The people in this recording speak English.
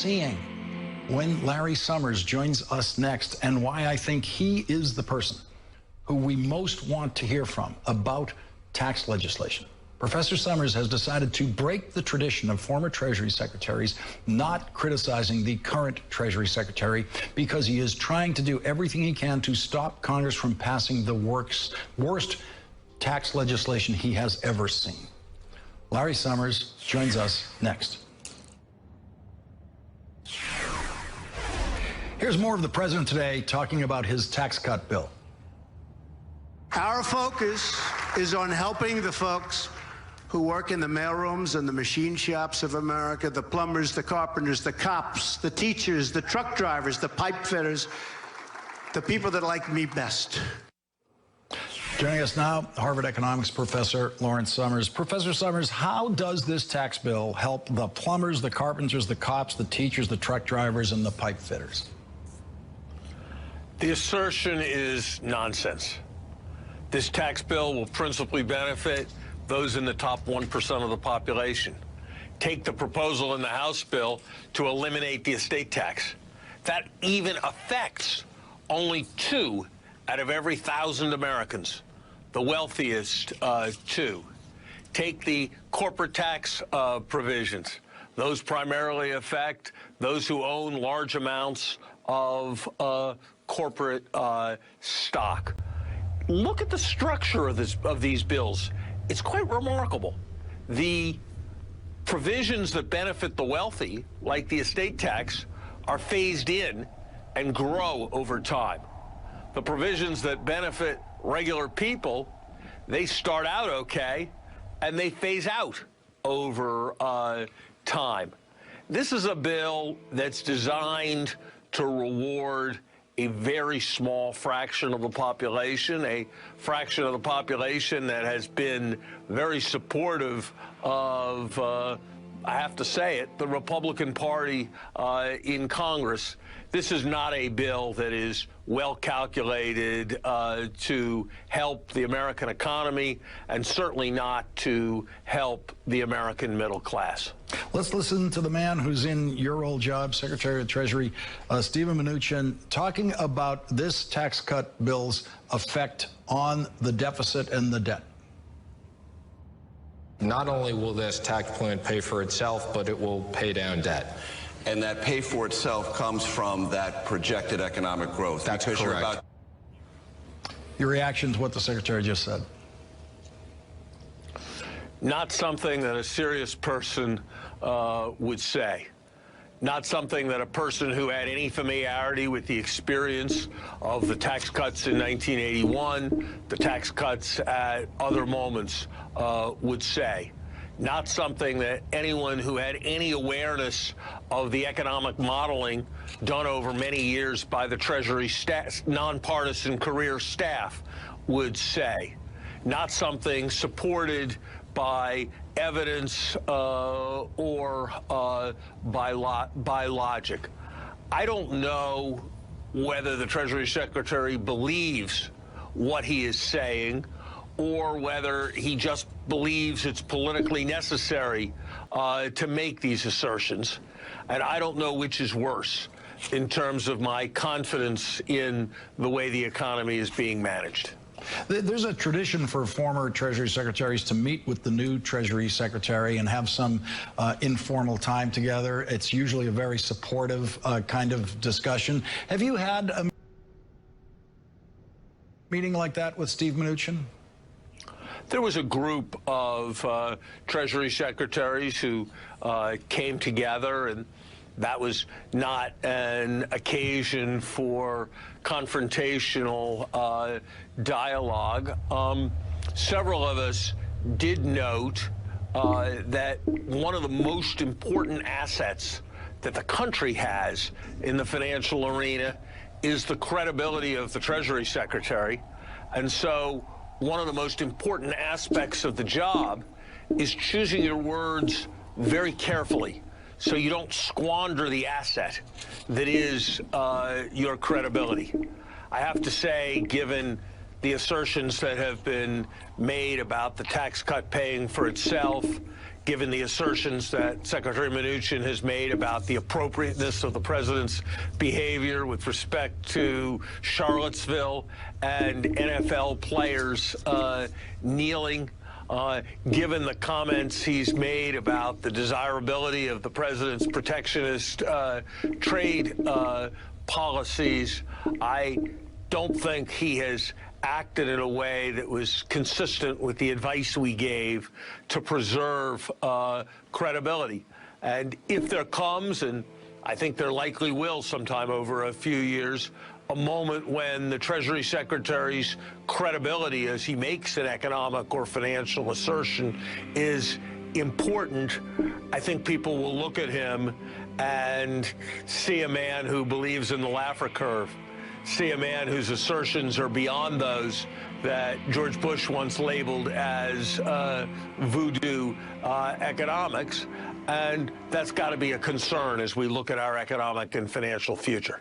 seeing when Larry Summers joins us next, and why I think he is the person who we most want to hear from about tax legislation. Professor Summers has decided to break the tradition of former Treasury secretaries not criticizing the current Treasury Secretary, because he is trying to do everything he can to stop Congress from passing the worst tax legislation he has ever seen. Larry Summers joins us next. Here's more of the president today talking about his tax cut bill. Our focus is on helping the folks who work in the mailrooms and the machine shops of America, the plumbers, the carpenters, the cops, the teachers, the truck drivers, the pipe fitters, the people that like me best. Joining us now, Harvard economics professor Lawrence Summers. Professor Summers, how does this tax bill help the plumbers, the carpenters, the cops, the teachers, the truck drivers, and the pipe fitters? The assertion is nonsense. This tax bill will principally benefit those in the top 1% of the population. Take the proposal in the House bill to eliminate the estate tax. That even affects only 2 out of every 1,000 Americans, the wealthiest 2. Take the corporate tax provisions. Those primarily affect those who own large amounts of corporate stock. Look at the structure of these bills. It's quite remarkable. The provisions that benefit the wealthy, like the estate tax, are phased in and grow over time. The provisions that benefit regular people, they start out okay, and they phase out over time. This is a bill that's designed to reward a very small fraction of the population, a fraction of the population that has been very supportive of, I have to say it, the Republican Party in Congress. This is not a bill that is well calculated to help the American economy, and certainly not to help the American middle class. Let's listen to the man who's in your old job, Secretary of Treasury, Steven Mnuchin, talking about this tax cut bill's effect on the deficit and the debt. Not only will this tax plan pay for itself, but it will pay down debt. And that pay for itself comes from that projected economic growth. That's correct. Your reaction to what the Secretary just said? Not something that a serious person would say. Not something that a person who had any familiarity with the experience of the tax cuts in 1981, the tax cuts at other moments would say. Not something that anyone who had any awareness of the economic modeling done over many years by the Treasury nonpartisan career staff would say. Not something supported by evidence or by logic. I don't know whether the Treasury Secretary believes what he is saying, or whether he just believes it's politically necessary to make these assertions. And I don't know which is worse in terms of my confidence in the way the economy is being managed. There's a tradition for former Treasury secretaries to meet with the new Treasury Secretary and have some informal time together. It's usually a very supportive kind of discussion. Have you had a meeting like that with Steve Mnuchin? There was a group of Treasury secretaries who came together, and that was not an occasion for confrontational dialogue. Several of us did note that one of the most important assets that the country has in the financial arena is the credibility of the Treasury Secretary. And so one of the most important aspects of the job is choosing your words very carefully, so you don't squander the asset that is your credibility. I have to say, given the assertions that have been made about the tax cut paying for itself, given the assertions that Secretary Mnuchin has made about the appropriateness of the president's behavior with respect to Charlottesville and NFL players kneeling, given the comments he's made about the desirability of the president's protectionist trade policies, I don't think he has acted in a way that was consistent with the advice we gave to preserve credibility. And if there comes, and I think there likely will sometime over a few years, a moment when the Treasury Secretary's credibility as he makes an economic or financial assertion is important, I think people will look at him and see a man who believes in the Laffer curve, see a man whose assertions are beyond those that George Bush once labeled as voodoo economics. And that's got to be a concern as we look at our economic and financial future.